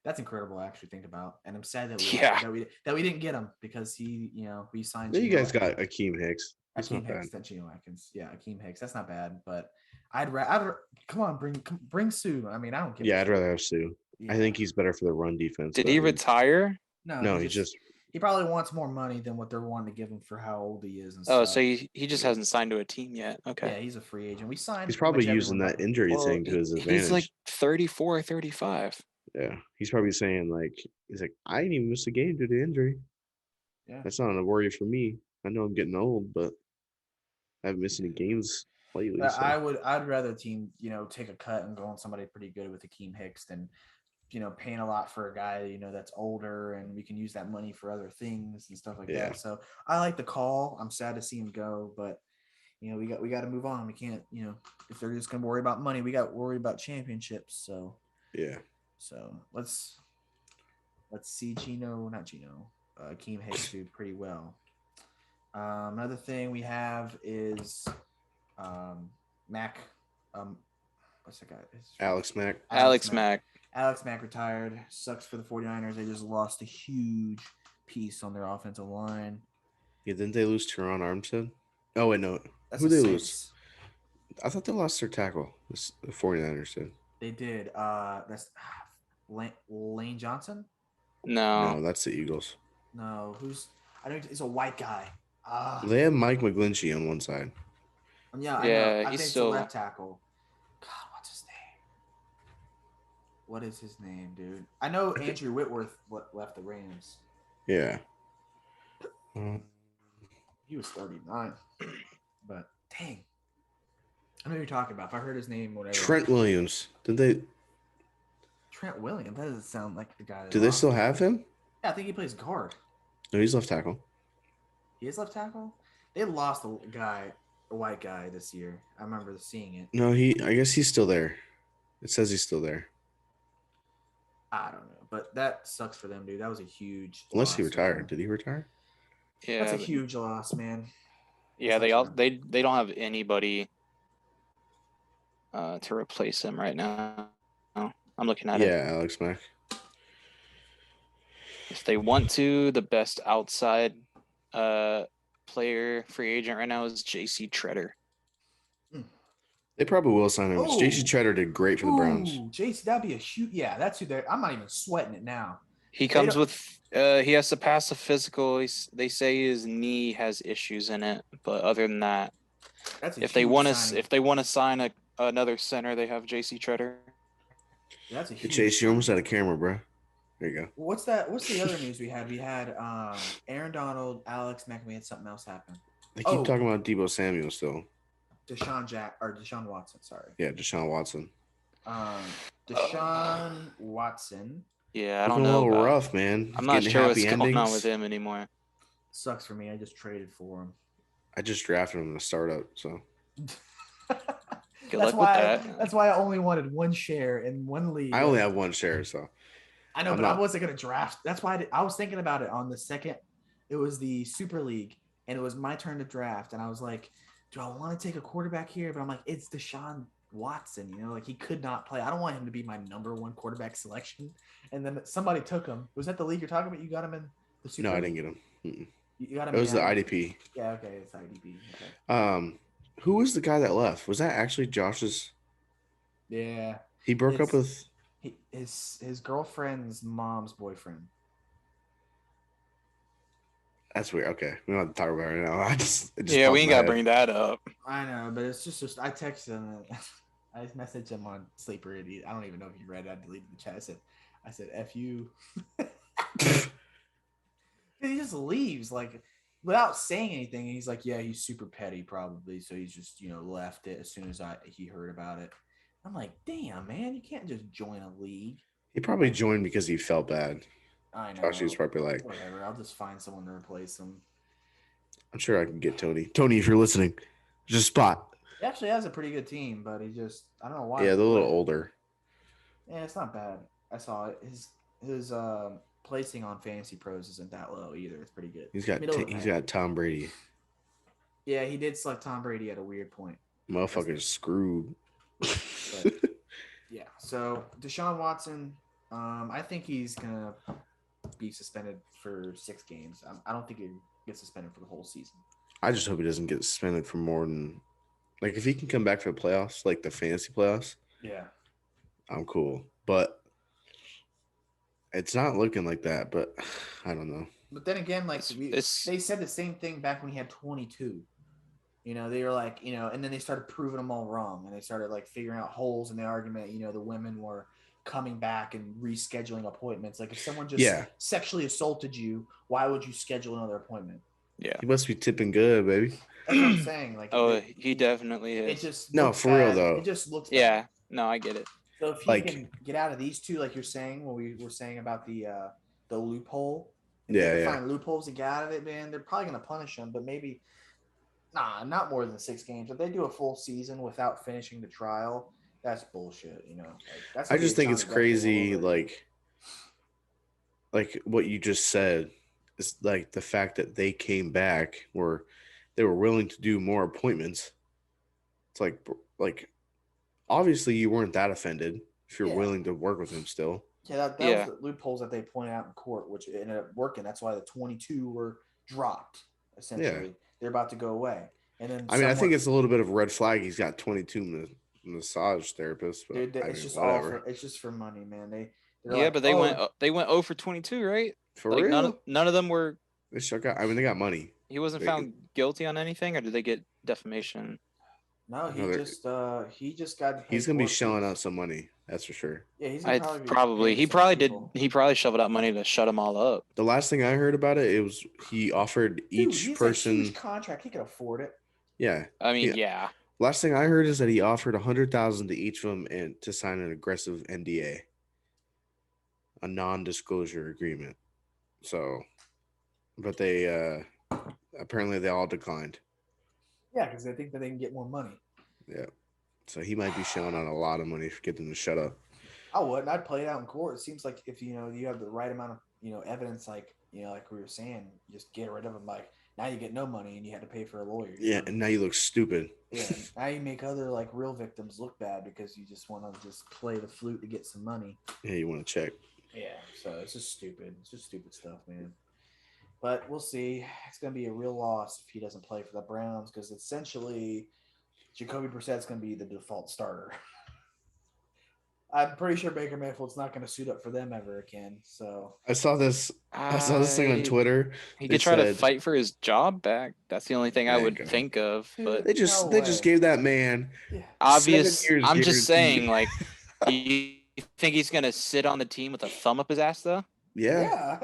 that's incredible. I actually think about, and I'm sad that we didn't get him because he, we signed. You guys got Akeem Hicks. Akeem Hicks, then Geno Atkins. Yeah, Akeem Hicks. That's not bad, but I'd rather come on, bring Sue. I mean, I don't give. Yeah, I'd rather have Sue. Yeah. I think he's better for the run defense. Did he retire? No, he probably wants more money than what they're wanting to give him for how old he is. And stuff. So he just hasn't signed to a team yet. Okay. Yeah, he's a free agent. We signed. He's probably using that injury thing to his advantage. He's like 34 or 35. Yeah, he's probably saying I didn't even miss a game due to injury. Yeah, that's not a worry for me. I know I'm getting old, but I haven't missed any games lately. So. I'd rather a team take a cut and go on somebody pretty good with Akeem Hicks than paying a lot for a guy, that's older and we can use that money for other things and stuff like that. So I like the call. I'm sad to see him go, but we got to move on. We can't, if they're just going to worry about money, we got to worry about championships. So, so let's see Akeem Hicks do pretty well. Another thing we have is Mack. What's that guy? Alex Mack. Alex Mack retired. Sucks for the 49ers. They just lost a huge piece on their offensive line. Yeah, didn't they lose Teron Armstead? Oh, wait, no. Who did they lose? I thought they lost their tackle. The 49ers did. They did. That's Lane Johnson? No, that's the Eagles. No, I know it's a white guy. They have Mike McGlinchey on one side. Yeah, I know. I think still it's a left tackle. God, what's his name? What is his name, dude? I know Andrew Whitworth left the Rams. Yeah. He was 39. But dang. I know who you're talking about. If I heard his name, whatever. Trent Williams. Trent Williams? That doesn't sound like the guy. Do they still have him? Yeah, I think he plays guard. No, he's left tackle. He is left tackle? They lost a white guy this year. I remember seeing it. No, I guess he's still there. It says he's still there. I don't know, but that sucks for them, dude. That was a huge. Unless he retired. Did he retire? Yeah, that's a huge loss, man. Yeah, they don't have anybody to replace him right now. I'm looking at it. Yeah, Alex Mack. If they want to, the best outside player free agent right now is J.C. Treader. They probably will sign him. J.C. Treader did great for the Browns. J.C. that'd be a shoot. Yeah, that's who they're. I'm not even sweating it now. He comes with. He has to pass a physical. They say his knee has issues in it, but other than that, if they want to sign another center, they have J.C. Treader. That's a huge. Chase, you almost had a camera, bro. There you go. What's that? What's the other news we had? We had Aaron Donald, Alex Mack. We had something else happen. They keep talking about Deebo Samuel still. Deshaun Watson. Sorry. Yeah, Deshaun Watson. Deshaun Watson. Yeah, I don't know. A little rough, man. I'm not sure what's going on with him anymore. Sucks for me. I just traded for him. I just drafted him in a startup, so. Good luck with that. That's why I only wanted one share in one league. I only have one share, so. I know, but I wasn't going to draft. That's why I was thinking about it on the second. It was the Super League, and it was my turn to draft. And I was like, do I want to take a quarterback here? But I'm like, it's Deshaun Watson. He could not play. I don't want him to be my number one quarterback selection. And then somebody took him. Was that the league you're talking about? You got him in the Super League? No, I didn't get him. Mm-mm. You got him. It was the IDP. Yeah, okay, it's IDP. Okay. Who was the guy that left? Was that actually Josh's? Yeah. He broke up with his girlfriend's mom's boyfriend. That's weird. Okay, we don't have to talk about it now. We ain't gotta bring that up. I know, but it's just I texted him. I messaged him on Sleeper. I don't even know if he read it. I deleted the chat. I said F you. He just leaves without saying anything. And he's like, yeah, he's super petty probably. So he's just, left it as soon as he heard about it. I'm like, damn, man, you can't just join a league. He probably joined because he felt bad. I know. Josh was probably like, whatever. I'll just find someone to replace him. I'm sure I can get Tony. Tony, if you're listening, just a spot. He actually has a pretty good team, but I don't know why. Yeah, they're a little older. Yeah, it's not bad. I saw it. His placing on Fantasy Pros isn't that low either. It's pretty good. He's got Tom Brady. Yeah, he did select Tom Brady at a weird point. Motherfucker's screwed. But, yeah. So Deshaun Watson, I think he's gonna be suspended for 6 games. I don't think he gets suspended for the whole season. I just hope he doesn't get suspended for more than, like, if he can come back for the playoffs, like the fantasy playoffs. Yeah, I'm cool, but it's not looking like that. But I don't know. But then again, like they said the same thing back when he had 22. You know, they were like, you know, and then they started proving them all wrong, and they started like figuring out holes in the argument. You know, the women were coming back and rescheduling appointments. Like if someone just sexually assaulted you, why would you schedule another appointment? Yeah, he must be tipping good, baby. That's what I'm saying. Like, he definitely is. It just for bad. real though. It just looks bad. Yeah, no, I get it. So if he can get out of these two, like you're saying, when we were saying about the loophole, find loopholes to get out of it, man, they're probably going to punish him, but maybe not more than 6 games. If they do a full season without finishing the trial, that's bullshit. You know, I just think it's crazy, like what you just said is like the fact that they came back where they were willing to do more appointments. It's like obviously you weren't that offended if you're willing to work with him still. Yeah, that was the loopholes that they pointed out in court, which ended up working. That's why the 22 were dropped, essentially. Yeah. They're about to go away. And then I think it's a little bit of a red flag. He's got 22 massage therapists. But dude, it's just whatever. It's just for money, man. But they went 0 for 22, right? For real? None of them were. They got money. He wasn't found guilty on anything, or did they get defamation? No, he just got. He's gonna be shelling out some money. That's for sure. Yeah, he's He probably shoveled out money to shut them all up. The last thing I heard about it was he offered each person a huge contract. He could afford it. Yeah, I mean, yeah. Last thing I heard is that he offered $100,000 to each of them and to sign an aggressive NDA, a non-disclosure agreement. So, but they apparently they all declined. Yeah, because they think that they can get more money. Yeah. So he might be shelling out a lot of money to get them to shut up. I wouldn't. I'd play it out in court. It seems like if you have the right amount of evidence, like like we were saying, just get rid of them. Like now you get no money and you had to pay for a lawyer. Yeah, and now you look stupid. Yeah, now you make other like real victims look bad because you just want to just play the flute to get some money. Yeah, you want to check. Yeah, so it's just stupid. It's just stupid stuff, man. But we'll see. It's going to be a real loss if he doesn't play for the Browns because essentially Jacoby Brissett's going to be the default starter. I'm pretty sure Baker Mayfield's not going to suit up for them ever again. So I saw this thing on Twitter. He could try to fight for his job back. That's the only thing I would think of. But they just gave that man obvious. I'm just saying, like, you think he's going to sit on the team with a thumb up his ass though? Yeah.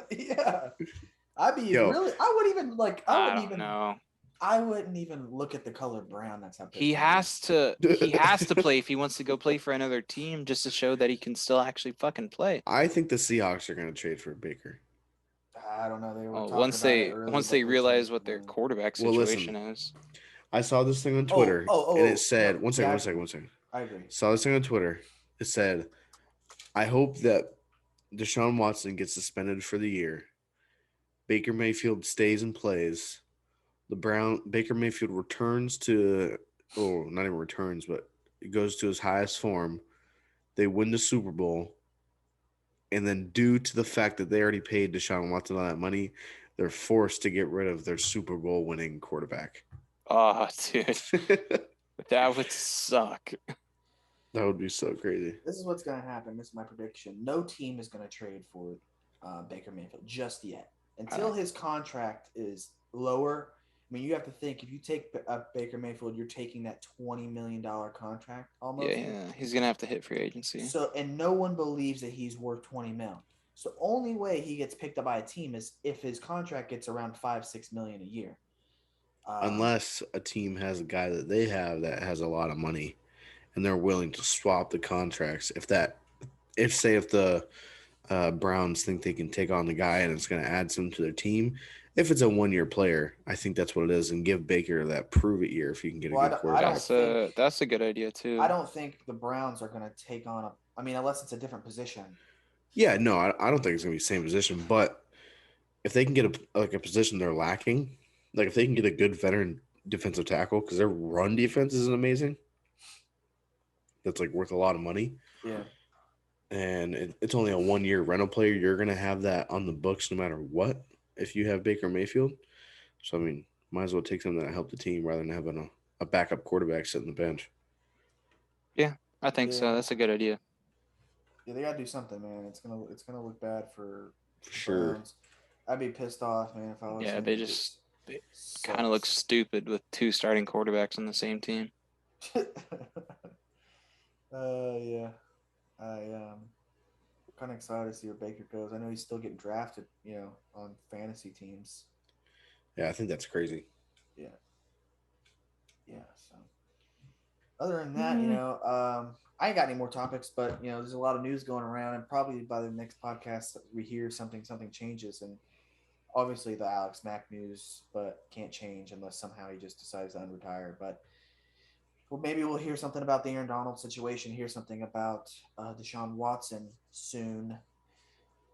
I'd be really. I wouldn't even like. I wouldn't even look at the color brown. That's how he has to. He has to play if he wants to go play for another team, just to show that he can still actually fucking play. I think the Seahawks are going to trade for Baker. I don't know. They were once they realize what their quarterback situation is. I saw this thing on Twitter, and it said, "One second." I agree. Saw this thing on Twitter. It said, "I hope that Deshaun Watson gets suspended for the year. Baker Mayfield stays and plays. Baker Mayfield returns to, not even returns, but it goes to his highest form. They win the Super Bowl. And then due to the fact that they already paid Deshaun Watson all that money, they're forced to get rid of their Super Bowl winning quarterback." Oh, dude. That would suck. That would be so crazy. This is what's going to happen. This is my prediction. No team is going to trade for Baker Mayfield just yet. Until his contract is lower. I mean, you have to think, if you take Baker Mayfield, you're taking that $20 million contract almost. Yeah, he's going to have to hit free agency. So, and no one believes that he's worth $20 million. So the only way he gets picked up by a team is if his contract gets around $5-6 million a year. Unless a team has a guy that they have that has a lot of money and they're willing to swap the contracts. If the Browns think they can take on the guy and it's going to add some to their team, if it's a 1-year player, I think that's what it is, and give Baker that prove it year if you can get a good quarterback. That's a good idea too. I don't think the Browns are going to take on unless it's a different position. Yeah, no, I don't think it's gonna be the same position, but if they can get a position they're lacking, like if they can get a good veteran defensive tackle, because their run defense isn't amazing, that's like worth a lot of money. Yeah. And it's only a 1-year rental player. You're gonna have that on the books no matter what if you have Baker Mayfield. So I mean, might as well take something that help the team rather than having a backup quarterback sitting on the bench. Yeah, I think so. That's a good idea. Yeah, they gotta do something, man. It's gonna look bad for sure. Browns. I'd be pissed off, man, if I was. Yeah, they kind of look stupid with 2 starting quarterbacks on the same team. Yeah, I kind of excited to see where Baker goes. I know he's still getting drafted, on fantasy teams. Yeah, I think that's crazy. Yeah. So, other than that, I ain't got any more topics, but there's a lot of news going around, and probably by the next podcast we hear something changes, and obviously the Alex Mack news, but can't change unless somehow he just decides to unretire. But maybe we'll hear something about the Aaron Donald situation, hear something about Deshaun Watson soon.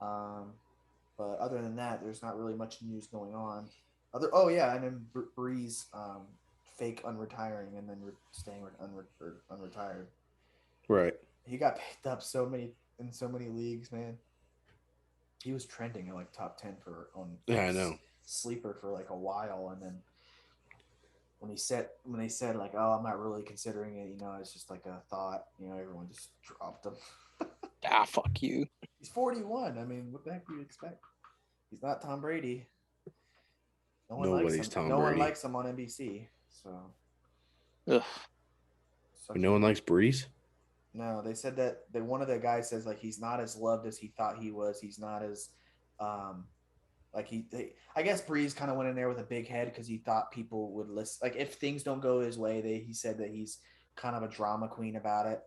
But other than that, there's not really much news going on. And then Breeze fake unretiring and then staying unretired. Right. He got picked up in so many leagues, man. He was trending in like top 10 I know. sleeper for like a while, and then when they said like, oh, I'm not really considering it, it's just like a thought, everyone just dropped him. Fuck you. He's 41. I mean, what the heck do you expect? He's not Tom Brady. Nobody's Tom Brady. No one likes him on NBC. So. Ugh. No one likes Breeze? No, they said that one of the guys says like he's not as loved as he thought he was. He's not as I guess Breeze kind of went in there with a big head because he thought people would listen. Like if things don't go his way, he said that he's kind of a drama queen about it.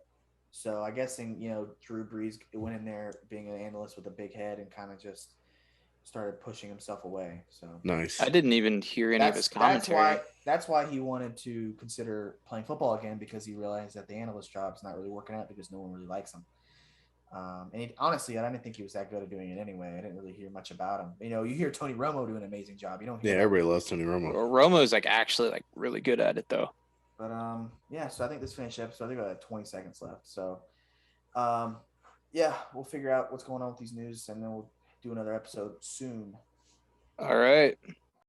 So I guess Drew Brees went in there being an analyst with a big head and kind of just started pushing himself away. So nice. I didn't even hear any of his commentary. That's why he wanted to consider playing football again, because he realized that the analyst job's not really working out because no one really likes him. Honestly, I didn't think he was that good at doing it anyway. I didn't really hear much about him. You hear Tony Romo do an amazing job. You don't hear. Yeah, everybody loves Tony Romo. Romo's actually really good at it though. But so I think this finished the episode. I think we got 20 seconds left. So we'll figure out what's going on with these news, and then we'll do another episode soon. All right.